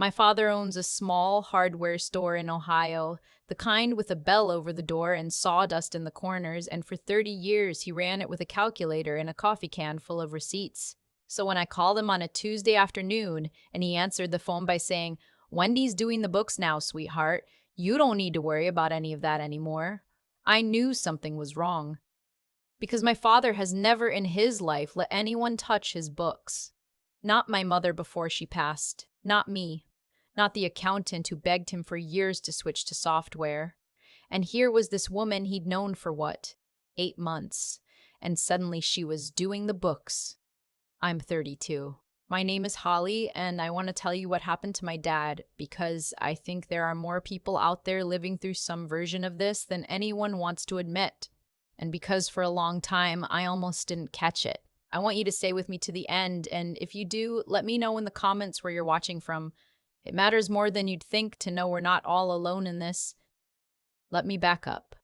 My father owns a small hardware store in Ohio, the kind with a bell over the door and sawdust in the corners, and for 30 years he ran it with a calculator and a coffee can full of receipts. So when I called him on a Tuesday afternoon and he answered the phone by saying, "Wendy's doing the books now, sweetheart. You don't need to worry about any of that anymore," I knew something was wrong. Because my father has never in his life let anyone touch his books. Not my mother before she passed, not me, not the accountant who begged him for years to switch to software. And here was this woman he'd known for what? 8 months. And suddenly she was doing the books. I'm 32. My name is Holly, and I want to tell you what happened to my dad because I think there are more people out there living through some version of this than anyone wants to admit. And because for a long time I almost didn't catch it. I want you to stay with me to the end, and if you do, let me know in the comments where you're watching from. It matters more than you'd think to know we're not all alone in this. Let me back up.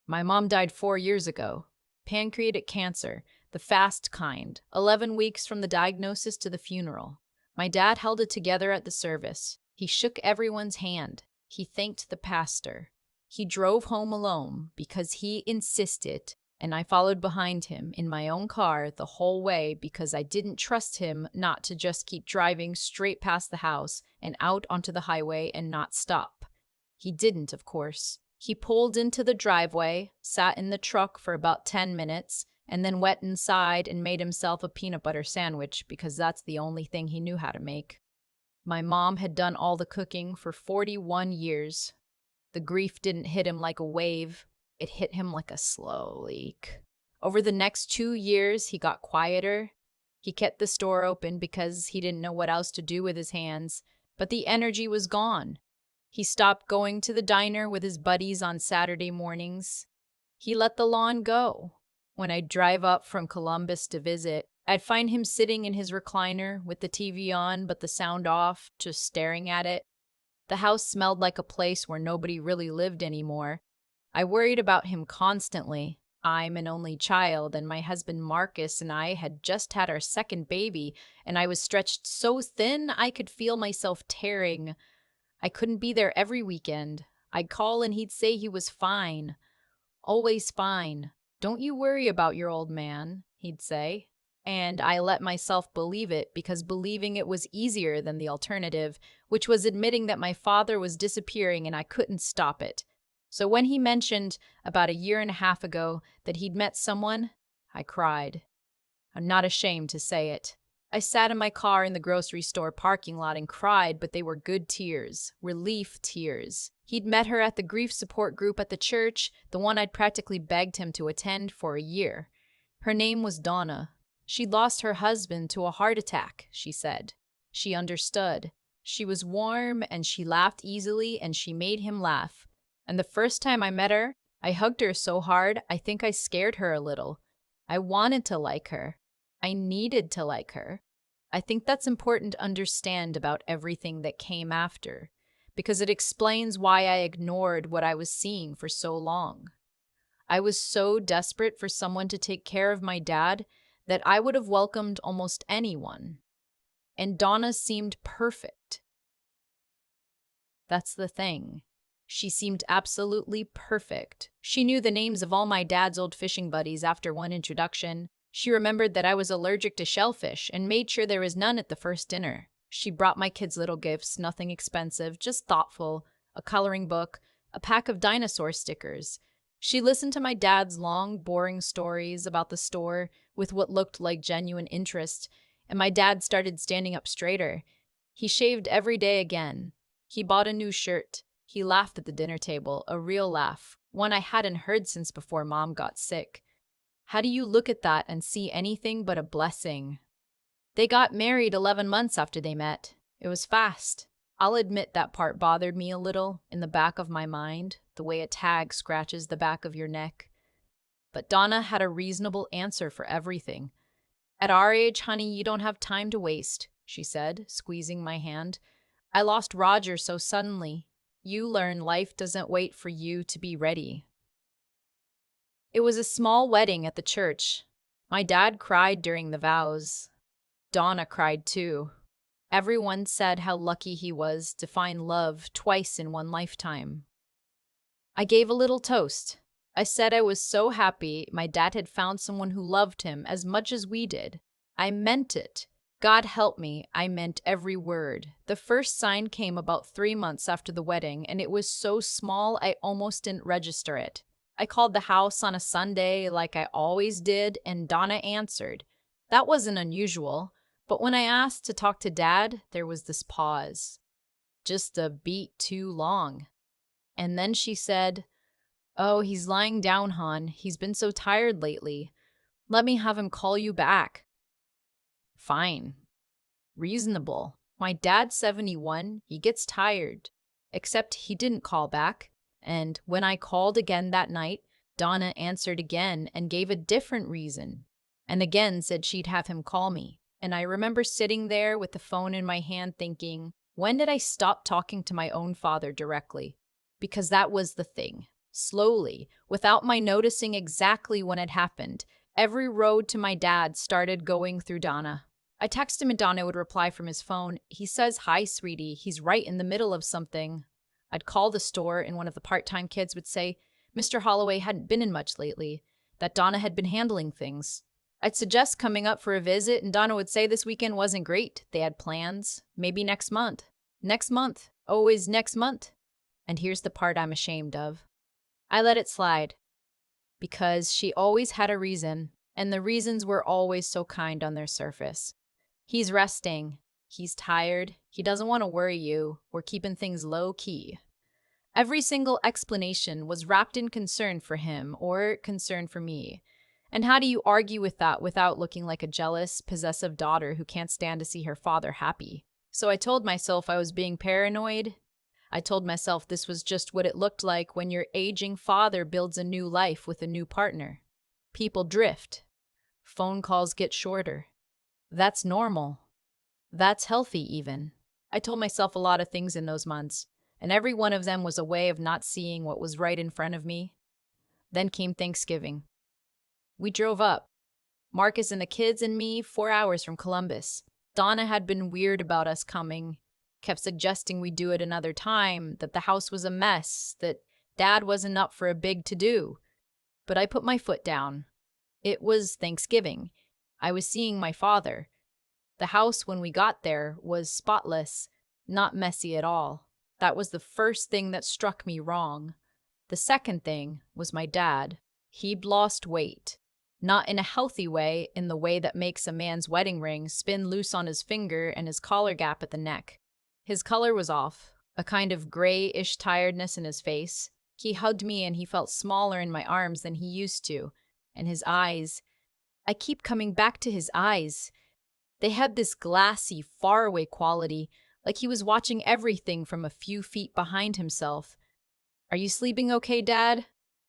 My mom died 4 years ago. Pancreatic cancer, the fast kind, 11 weeks from the diagnosis to the funeral. My dad held it together at the service. He shook everyone's hand. He thanked the pastor. He drove home alone because he insisted, and I followed behind him in my own car the whole way because I didn't trust him not to just keep driving straight past the house and out onto the highway and not stop. He didn't, of course. He pulled into the driveway, sat in the truck for about 10 minutes, and then went inside and made himself a peanut butter sandwich because that's the only thing he knew how to make. My mom had done all the cooking for 41 years. The grief didn't hit him like a wave. It hit him like a slow leak. Over the next 2 years, he got quieter. He kept the store open because he didn't know what else to do with his hands, but the energy was gone. He stopped going to the diner with his buddies on Saturday mornings. He let the lawn go. When I'd drive up from Columbus to visit, I'd find him sitting in his recliner with the TV on but the sound off, just staring at it. The house smelled like a place where nobody really lived anymore. I worried about him constantly. I'm an only child, and my husband Marcus and I had just had our second baby, and I was stretched so thin I could feel myself tearing. I couldn't be there every weekend. I'd call and he'd say he was fine. Always fine. Don't you worry about your old man, he'd say. And I let myself believe it because believing it was easier than the alternative, which was admitting that my father was disappearing and I couldn't stop it. So when he mentioned about a year and a half ago that he'd met someone, I cried. I'm not ashamed to say it. I sat in my car in the grocery store parking lot and cried, but they were good tears, relief tears. He'd met her at the grief support group at the church, the one I'd practically begged him to attend for a year. Her name was Donna. She'd lost her husband to a heart attack, she said. She understood. She was warm and she laughed easily and she made him laugh. And the first time I met her, I hugged her so hard I think I scared her a little. I wanted to like her. I needed to like her. I think that's important to understand about everything that came after, because it explains why I ignored what I was seeing for so long. I was so desperate for someone to take care of my dad that I would have welcomed almost anyone. And Donna seemed perfect. That's the thing. She seemed absolutely perfect. She knew the names of all my dad's old fishing buddies after one introduction. She remembered that I was allergic to shellfish and made sure there was none at the first dinner. She brought my kids little gifts, nothing expensive, just thoughtful, a coloring book, a pack of dinosaur stickers. She listened to my dad's long, boring stories about the store with what looked like genuine interest, and my dad started standing up straighter. He shaved every day again. He bought a new shirt. He laughed at the dinner table, a real laugh, one I hadn't heard since before Mom got sick. How do you look at that and see anything but a blessing? They got married 11 months after they met. It was fast. I'll admit that part bothered me a little in the back of my mind, the way a tag scratches the back of your neck. But Donna had a reasonable answer for everything. At our age, honey, you don't have time to waste, she said, squeezing my hand. I lost Roger so suddenly. You learn life doesn't wait for you to be ready. It was a small wedding at the church. My dad cried during the vows. Donna cried too. Everyone said how lucky he was to find love twice in one lifetime. I gave a little toast. I said I was so happy my dad had found someone who loved him as much as we did. I meant it. God help me, I meant every word. The first sign came about 3 months after the wedding, and it was so small I almost didn't register it. I called the house on a Sunday like I always did, and Donna answered. That wasn't unusual, but when I asked to talk to Dad, there was this pause. Just a beat too long. And then she said, "Oh, he's lying down, hon. He's been so tired lately. Let me have him call you back." Fine. Reasonable. My dad's 71. He gets tired. Except he didn't call back. And when I called again that night, Donna answered again and gave a different reason. And again said she'd have him call me. And I remember sitting there with the phone in my hand thinking, when did I stop talking to my own father directly? Because that was the thing. Slowly, without my noticing exactly when it happened, every road to my dad started going through Donna. I texted him and Donna would reply from his phone. He says, "Hi, sweetie." He's right in the middle of something. I'd call the store and one of the part-time kids would say Mr. Holloway hadn't been in much lately, that Donna had been handling things. I'd suggest coming up for a visit and Donna would say this weekend wasn't great. They had plans. Maybe next month. Next month. Always next month. And here's the part I'm ashamed of. I let it slide. Because she always had a reason, and the reasons were always so kind on their surface. He's resting. He's tired. He doesn't want to worry you. We're keeping things low-key. Every single explanation was wrapped in concern for him or concern for me. And how do you argue with that without looking like a jealous, possessive daughter who can't stand to see her father happy? So I told myself I was being paranoid. I told myself this was just what it looked like when your aging father builds a new life with a new partner. People drift. Phone calls get shorter. That's normal. That's healthy, even. I told myself a lot of things in those months, and every one of them was a way of not seeing what was right in front of me. Then came Thanksgiving. We drove up. Marcus and the kids and me, 4 hours from Columbus. Donna had been weird about us coming, kept suggesting we do it another time, that the house was a mess, that Dad wasn't up for a big to-do. But I put my foot down. It was Thanksgiving. I was seeing my father. The house, when we got there, was spotless, not messy at all. That was the first thing that struck me wrong. The second thing was my dad. He'd lost weight. Not in a healthy way, in the way that makes a man's wedding ring spin loose on his finger and his collar gap at the neck. His color was off, a kind of grayish tiredness in his face. He hugged me and he felt smaller in my arms than he used to. And his eyes, I keep coming back to his eyes. They had this glassy, faraway quality, like he was watching everything from a few feet behind himself. "Are you sleeping okay, Dad?"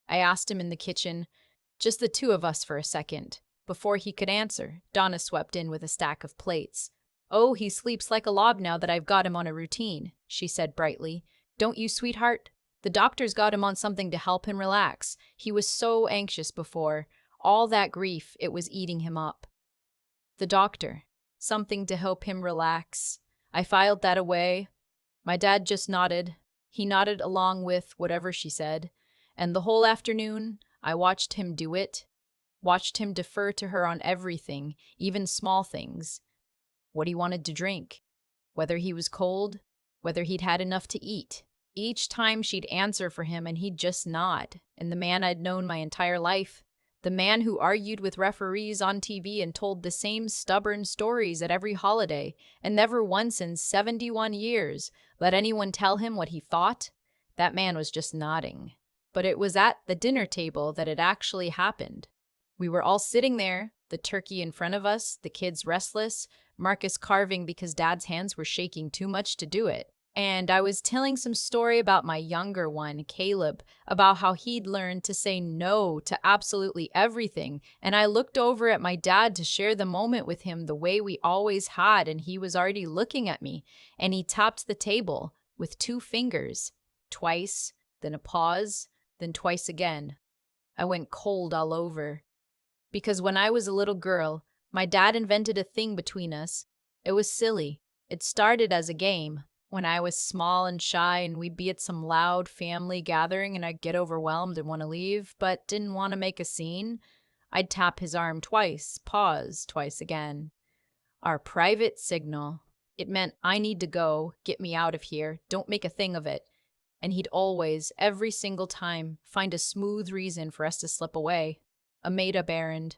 I asked him in the kitchen. Just the two of us for a second. Before he could answer, Donna swept in with a stack of plates. "Oh, he sleeps like a lob now that I've got him on a routine," she said brightly. "Don't you, sweetheart? The doctor's got him on something to help him relax. He was so anxious before. All that grief, it was eating him up." The doctor. Something to help him relax. I filed that away. My dad just nodded. He nodded along with whatever she said. And the whole afternoon, I watched him do it. Watched him defer to her on everything, even small things. What he wanted to drink. Whether he was cold. Whether he'd had enough to eat. Each time she'd answer for him and he'd just nod. And the man I'd known my entire life. The man who argued with referees on TV and told the same stubborn stories at every holiday, and never once in 71 years let anyone tell him what he thought, that man was just nodding. But it was at the dinner table that it actually happened. We were all sitting there, the turkey in front of us, the kids restless, Marcus carving because Dad's hands were shaking too much to do it. And I was telling some story about my younger one, Caleb, about how he'd learned to say no to absolutely everything. And I looked over at my dad to share the moment with him the way we always had, and he was already looking at me. And he tapped the table with 2 fingers. Twice, then a pause, then twice again. I went cold all over. Because when I was a little girl, my dad invented a thing between us. It was silly. It started as a game when I was small and shy, and we'd be at some loud family gathering and I'd get overwhelmed and want to leave, but didn't want to make a scene. I'd tap his arm twice, pause twice again. Our private signal. It meant I need to go, get me out of here, don't make a thing of it. And he'd always, every single time, find a smooth reason for us to slip away. A made-up errand.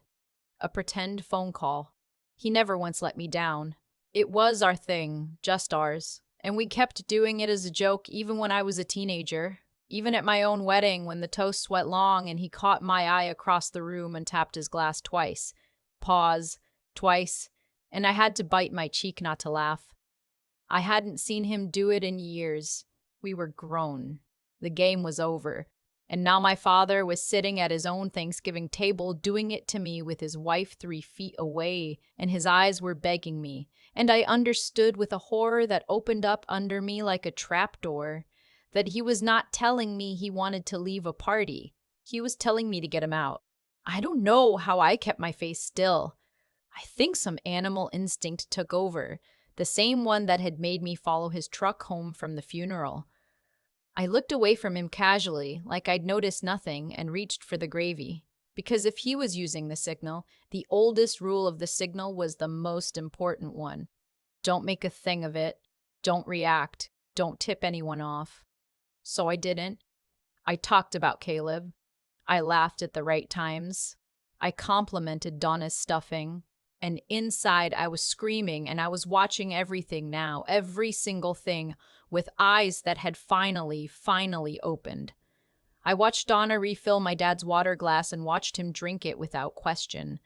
A pretend phone call. He never once let me down. It was our thing, just ours. And we kept doing it as a joke even when I was a teenager. Even at my own wedding when the toasts went long and he caught my eye across the room and tapped his glass twice. Pause. Twice. And I had to bite my cheek not to laugh. I hadn't seen him do it in years. We were grown. The game was over. And now my father was sitting at his own Thanksgiving table doing it to me with his wife 3 feet away, and his eyes were begging me. And I understood with a horror that opened up under me like a trapdoor that he was not telling me he wanted to leave a party. He was telling me to get him out. I don't know how I kept my face still. I think some animal instinct took over, the same one that had made me follow his truck home from the funeral. I looked away from him casually, like I'd noticed nothing, and reached for the gravy. Because if he was using the signal, the oldest rule of the signal was the most important one. Don't make a thing of it. Don't react. Don't tip anyone off. So I didn't. I talked about Caleb. I laughed at the right times. I complimented Donna's stuffing. And inside, I was screaming, and I was watching everything now, every single thing, with eyes that had finally opened. I watched Donna refill my dad's water glass and watched him drink it without question.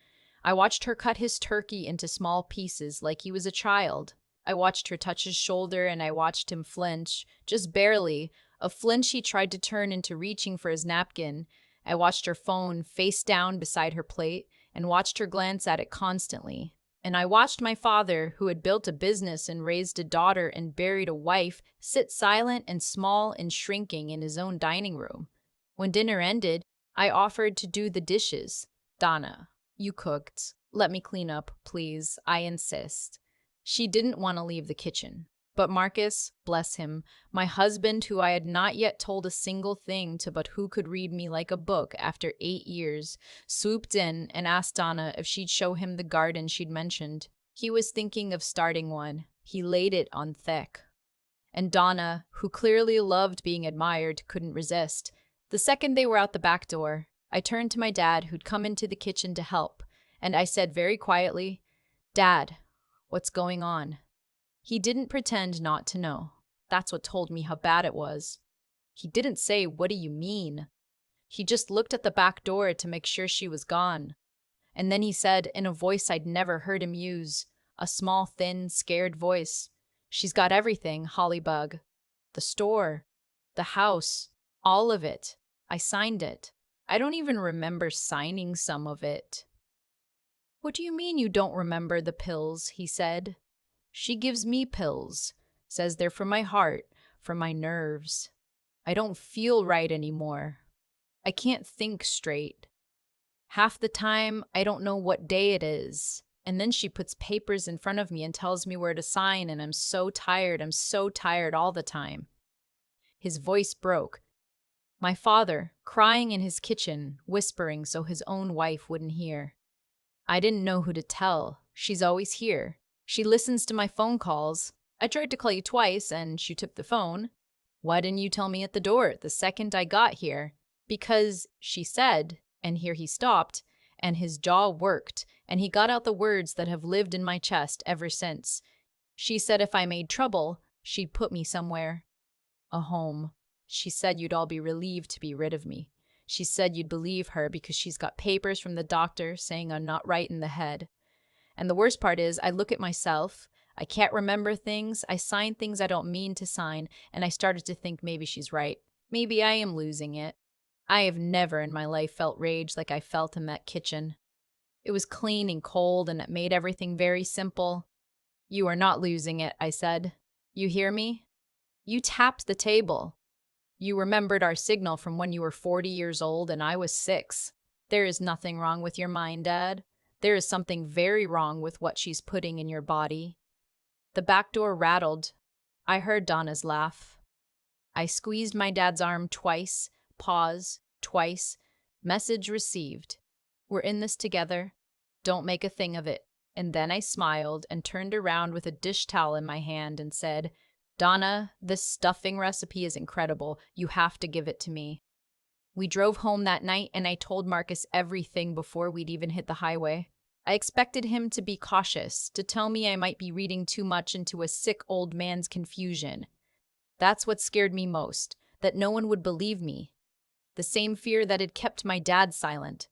I watched her cut his turkey into small pieces like he was a child. I watched her touch his shoulder and I watched him flinch, just barely, a flinch he tried to turn into reaching for his napkin. I watched her phone face down beside her plate and watched her glance at it constantly. And I watched my father, who had built a business and raised a daughter and buried a wife, sit silent and small and shrinking in his own dining room. When dinner ended, I offered to do the dishes. Donna, you cooked. Let me clean up, please. I insist. She didn't want to leave the kitchen. But Marcus, bless him, my husband who I had not yet told a single thing to but who could read me like a book after 8 years, swooped in and asked Donna if she'd show him the garden she'd mentioned. He was thinking of starting one. He laid it on thick. And Donna, who clearly loved being admired, couldn't resist. The second they were out the back door, I turned to my dad, who'd come into the kitchen to help, and I said very quietly, "Dad, what's going on?" He didn't pretend not to know. That's what told me how bad it was. He didn't say, "What do you mean?" He just looked at the back door to make sure she was gone. And then he said, in a voice I'd never heard him use, a small, thin, scared voice, "She's got everything, Hollybug. The store, the house, all of it. I signed it. I don't even remember signing some of it." "What do you mean you don't remember the pills?" he said. "She gives me pills, says they're for my heart, for my nerves. I don't feel right anymore. I can't think straight. Half the time, I don't know what day it is. And then she puts papers in front of me and tells me where to sign, and I'm so tired all the time." His voice broke. My father, crying in his kitchen, whispering so his own wife wouldn't hear. I didn't know who to tell. She's always here. She listens to my phone calls. I tried to call you twice, and she took the phone. Why didn't you tell me at the door the second I got here? Because she said, and here he stopped, and his jaw worked, and he got out the words that have lived in my chest ever since. She said if I made trouble, she'd put me somewhere. A home. She said you'd all be relieved to be rid of me. She said you'd believe her because she's got papers from the doctor saying I'm not right in the head. And the worst part is, I look at myself, I can't remember things, I sign things I don't mean to sign, and I started to think maybe she's right. Maybe I am losing it. I have never in my life felt rage like I felt in that kitchen. It was clean and cold, and it made everything very simple. "You are not losing it," I said. "You hear me? You tapped the table. You remembered our signal from when you were 40 years old and I was 6. There is nothing wrong with your mind, Dad. There is something very wrong with what she's putting in your body." The back door rattled. I heard Donna's laugh. I squeezed my dad's arm twice, pause, twice. Message received. We're in this together. Don't make a thing of it. And then I smiled and turned around with a dish towel in my hand and said, Donna, this stuffing recipe is incredible. You have to give it to me. We drove home that night and I told Marcus everything before we'd even hit the highway. I expected him to be cautious, to tell me I might be reading too much into a sick old man's confusion. That's what scared me most, that no one would believe me. The same fear that had kept my dad silent.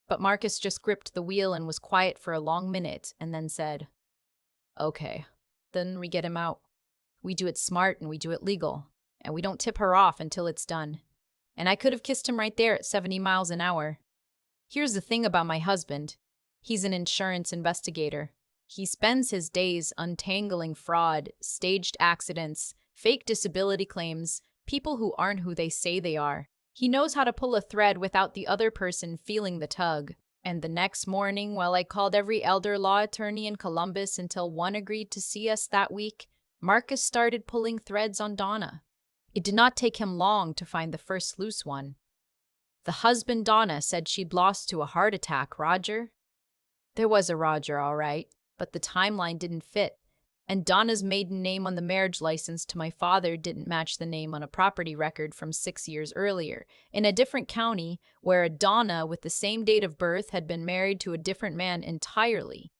But Marcus just gripped the wheel and was quiet for a long minute and then said, Okay, then we get him out. We do it smart and we do it legal, and we don't tip her off until it's done. And I could have kissed him right there at 70 miles an hour. Here's the thing about my husband. He's an insurance investigator. He spends his days untangling fraud, staged accidents, fake disability claims, people who aren't who they say they are. He knows how to pull a thread without the other person feeling the tug. And the next morning, while I called every elder law attorney in Columbus until one agreed to see us that week, Marcus started pulling threads on Donna. It did not take him long to find the first loose one. The husband Donna said she'd lost to a heart attack, Roger. There was a Roger, all right, but the timeline didn't fit. And Donna's maiden name on the marriage license to my father didn't match the name on a property record from 6 years earlier, in a different county where a Donna with the same date of birth had been married to a different man entirely.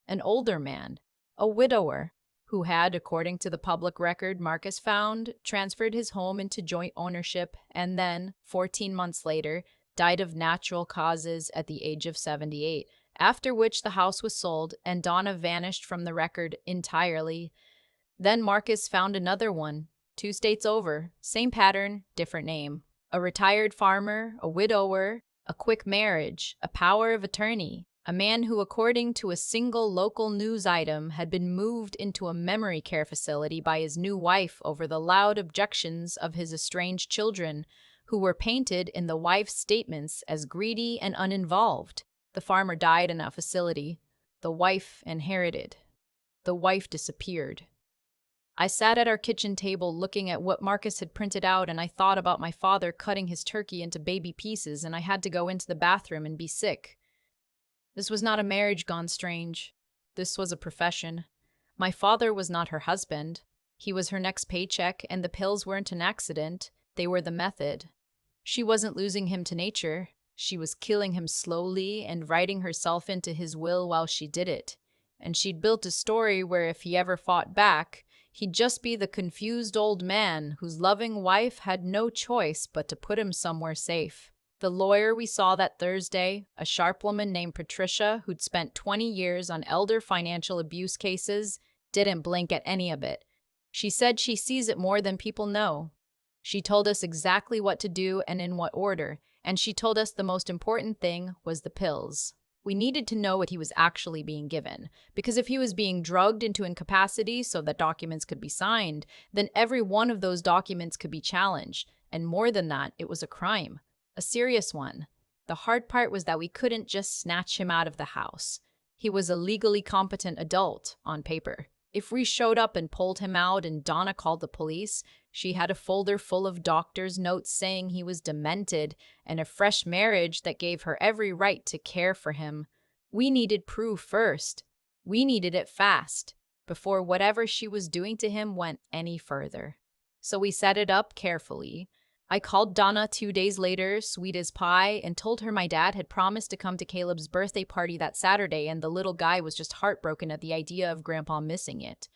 An older man, a widower, who had, according to the public record Marcus found, transferred his home into joint ownership and then, 14 months later, died of natural causes at the age of 78. After which the house was sold and Donna vanished from the record entirely. Then Marcus found another one, 2 states over, same pattern, different name. A retired farmer, a widower, a quick marriage, a power of attorney, a man who, according to a single local news item, had been moved into a memory care facility by his new wife over the loud objections of his estranged children, who were painted in the wife's statements as greedy and uninvolved. The farmer died in that facility. The wife inherited. The wife disappeared. I sat at our kitchen table looking at what Marcus had printed out, and I thought about my father cutting his turkey into baby pieces, and I had to go into the bathroom and be sick. This was not a marriage gone strange. This was a profession. My father was not her husband. He was her next paycheck, and the pills weren't an accident. They were the method. She wasn't losing him to nature. She was killing him slowly and writing herself into his will while she did it. And she'd built a story where if he ever fought back, he'd just be the confused old man whose loving wife had no choice but to put him somewhere safe. The lawyer we saw that Thursday, a sharp woman named Patricia who'd spent 20 years on elder financial abuse cases, didn't blink at any of it. She said she sees it more than people know. She told us exactly what to do and in what order. And she told us the most important thing was the pills. We needed to know what he was actually being given, because if he was being drugged into incapacity so that documents could be signed, then every one of those documents could be challenged, and more than that, it was a crime, a serious one. The hard part was that we couldn't just snatch him out of the house. He was a legally competent adult, on paper. If we showed up and pulled him out and Donna called the police, she had a folder full of doctor's notes saying he was demented and a fresh marriage that gave her every right to care for him. We needed proof first. We needed it fast, before whatever she was doing to him went any further. So we set it up carefully. I called Donna 2 days later, sweet as pie, and told her my dad had promised to come to Caleb's birthday party that Saturday and the little guy was just heartbroken at the idea of Grandpa missing it.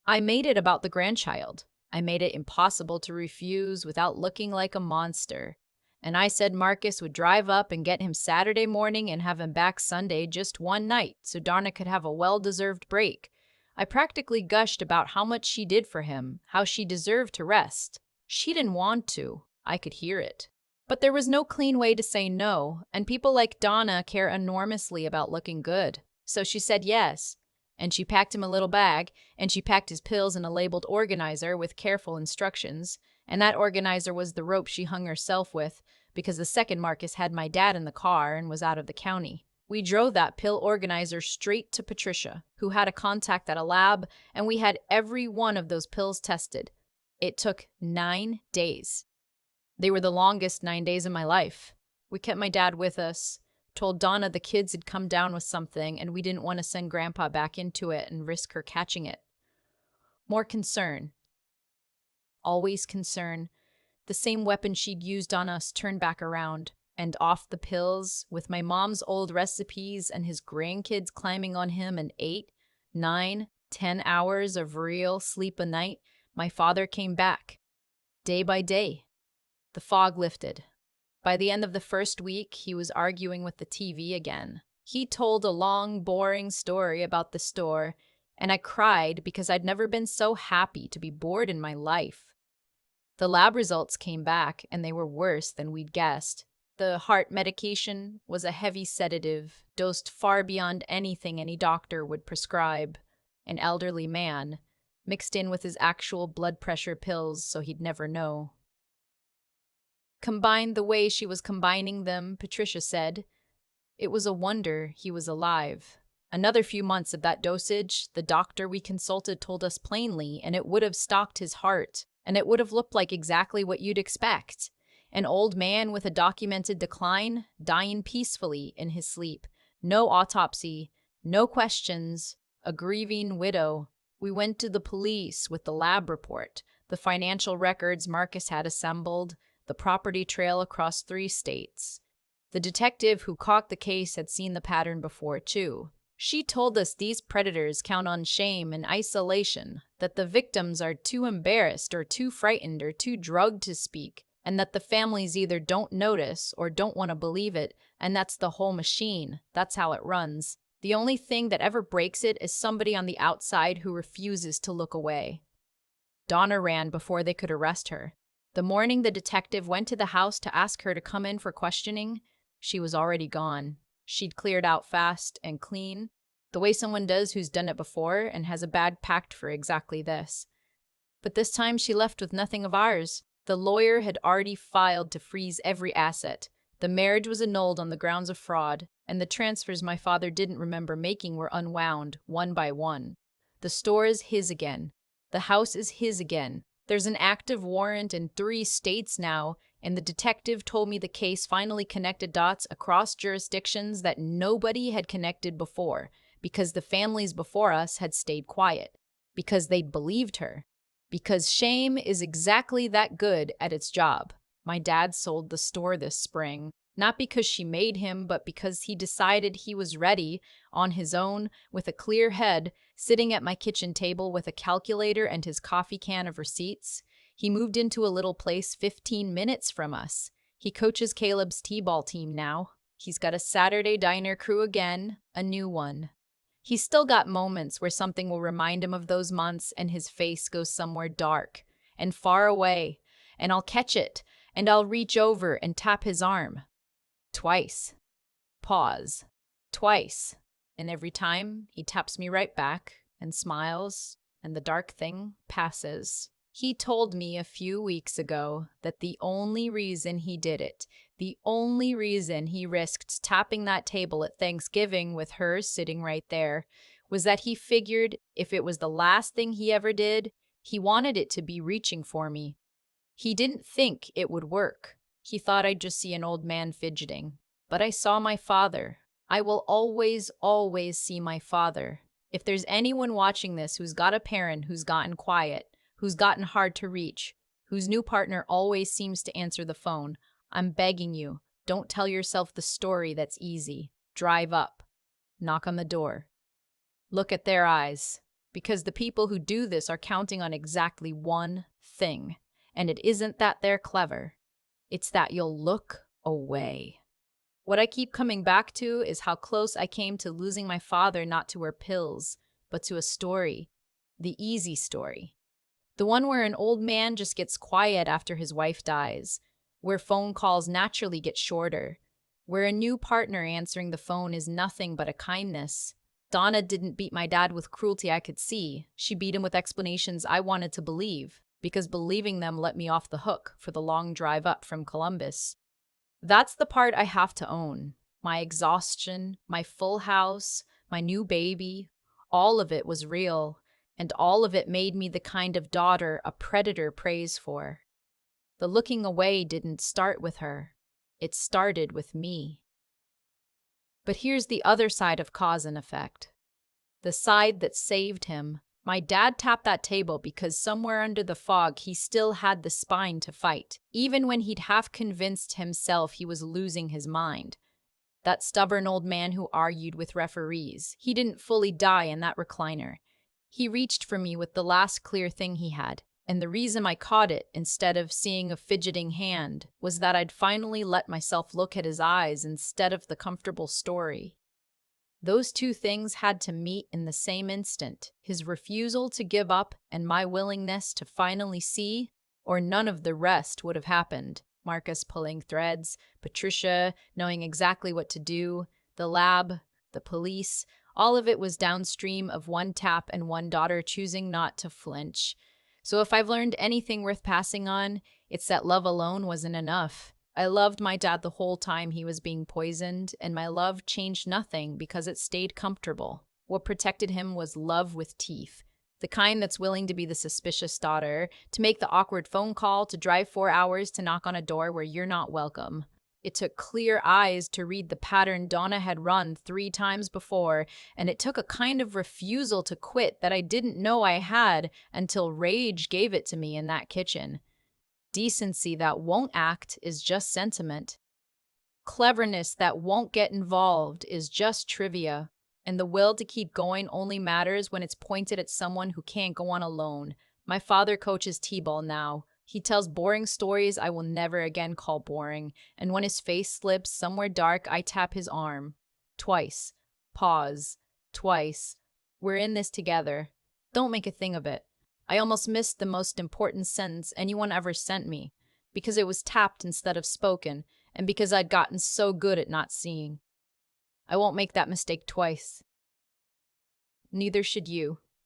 I made it about the grandchild. I made it impossible to refuse without looking like a monster. And I said Marcus would drive up and get him Saturday morning and have him back Sunday, just one night, so Donna could have a well-deserved break. I practically gushed about how much she did for him, how she deserved to rest. She didn't want to. I could hear it. But there was no clean way to say no, and people like Donna care enormously about looking good. So she said yes, and she packed him a little bag, and she packed his pills in a labeled organizer with careful instructions, and that organizer was the rope she hung herself with, because the second Marcus had my dad in the car and was out of the county. We drove that pill organizer straight to Patricia, who had a contact at a lab, and we had every one of those pills tested. It took 9 days. They were the longest 9 days of my life. We kept my dad with us, told Donna the kids had come down with something, and we didn't want to send Grandpa back into it and risk her catching it. More concern. Always concern. The same weapon she'd used on us turned back around, and off the pills, with my mom's old recipes and his grandkids climbing on him in 8, 9, 10 hours of real sleep a night, my father came back. Day by day. The fog lifted. By the end of the first week, he was arguing with the TV again. He told a long, boring story about the store, and I cried because I'd never been so happy to be bored in my life. The lab results came back, and they were worse than we'd guessed. The heart medication was a heavy sedative, dosed far beyond anything any doctor would prescribe. An elderly man, mixed in with his actual blood pressure pills so he'd never know. Combined the way she was combining them, Patricia said, it was a wonder he was alive. Another few months of that dosage, the doctor we consulted told us plainly, and it would have stopped his heart, and it would have looked like exactly what you'd expect. An old man with a documented decline, dying peacefully in his sleep. No autopsy, no questions, a grieving widow. We went to the police with the lab report, the financial records Marcus had assembled, the property trail across 3 states. The detective who caught the case had seen the pattern before, too. She told us these predators count on shame and isolation, that the victims are too embarrassed or too frightened or too drugged to speak, and that the families either don't notice or don't want to believe it, and that's the whole machine. That's how it runs. The only thing that ever breaks it is somebody on the outside who refuses to look away. Donna ran before they could arrest her. The morning the detective went to the house to ask her to come in for questioning, she was already gone. She'd cleared out fast and clean, the way someone does who's done it before and has a bag packed for exactly this. But this time she left with nothing of ours. The lawyer had already filed to freeze every asset. The marriage was annulled on the grounds of fraud, and the transfers my father didn't remember making were unwound, one by one. The store is his again. The house is his again. There's an active warrant in 3 states now, and the detective told me the case finally connected dots across jurisdictions that nobody had connected before, because the families before us had stayed quiet, because they'd believed her, because shame is exactly that good at its job. My dad sold the store this spring, not because she made him, but because he decided he was ready, on his own, with a clear head, sitting at my kitchen table with a calculator and his coffee can of receipts. He moved into a little place 15 minutes from us. He coaches Caleb's t-ball team now. He's got a Saturday diner crew again, a new one. He's still got moments where something will remind him of those months and his face goes somewhere dark and far away, and I'll catch it, and I'll reach over and tap his arm. Twice. Pause. Twice. And every time, he taps me right back and smiles, and the dark thing passes. He told me a few weeks ago that the only reason he did it, the only reason he risked tapping that table at Thanksgiving with her sitting right there, was that he figured if it was the last thing he ever did, he wanted it to be reaching for me. He didn't think it would work. He thought I'd just see an old man fidgeting. But I saw my father. I will always, always see my father. If there's anyone watching this who's got a parent who's gotten quiet, who's gotten hard to reach, whose new partner always seems to answer the phone, I'm begging you, don't tell yourself the story that's easy. Drive up. Knock on the door. Look at their eyes. Because the people who do this are counting on exactly one thing. And it isn't that they're clever. It's that you'll look away. What I keep coming back to is how close I came to losing my father, not to her pills, but to a story. The easy story. The one where an old man just gets quiet after his wife dies, where phone calls naturally get shorter, where a new partner answering the phone is nothing but a kindness. Donna didn't beat my dad with cruelty I could see. She beat him with explanations I wanted to believe, because believing them let me off the hook for the long drive up from Columbus. That's the part I have to own. My exhaustion, my full house, my new baby, all of it was real, and all of it made me the kind of daughter a predator prays for. The looking away didn't start with her. It started with me. But here's the other side of cause and effect. The side that saved him. My dad tapped that table because somewhere under the fog he still had the spine to fight, even when he'd half convinced himself he was losing his mind. That stubborn old man who argued with referees. He didn't fully die in that recliner. He reached for me with the last clear thing he had, and the reason I caught it instead of seeing a fidgeting hand was that I'd finally let myself look at his eyes instead of the comfortable story. Those two things had to meet in the same instant, his refusal to give up and my willingness to finally see, or none of the rest would have happened. Marcus pulling threads, Patricia knowing exactly what to do, the lab, the police, all of it was downstream of one tap and one daughter choosing not to flinch. So if I've learned anything worth passing on, it's that love alone wasn't enough. I loved my dad the whole time he was being poisoned, and my love changed nothing because it stayed comfortable. What protected him was love with teeth. The kind that's willing to be the suspicious daughter, to make the awkward phone call, to drive 4 hours to knock on a door where you're not welcome. It took clear eyes to read the pattern Donna had run 3 times before, and it took a kind of refusal to quit that I didn't know I had until rage gave it to me in that kitchen. Decency that won't act is just sentiment. Cleverness that won't get involved is just trivia. And the will to keep going only matters when it's pointed at someone who can't go on alone. My father coaches t-ball now. He tells boring stories I will never again call boring. And when his face slips somewhere dark, I tap his arm. Twice. Pause. Twice. We're in this together. Don't make a thing of it. I almost missed the most important sentence anyone ever sent me, because it was tapped instead of spoken, and because I'd gotten so good at not seeing. I won't make that mistake twice. Neither should you.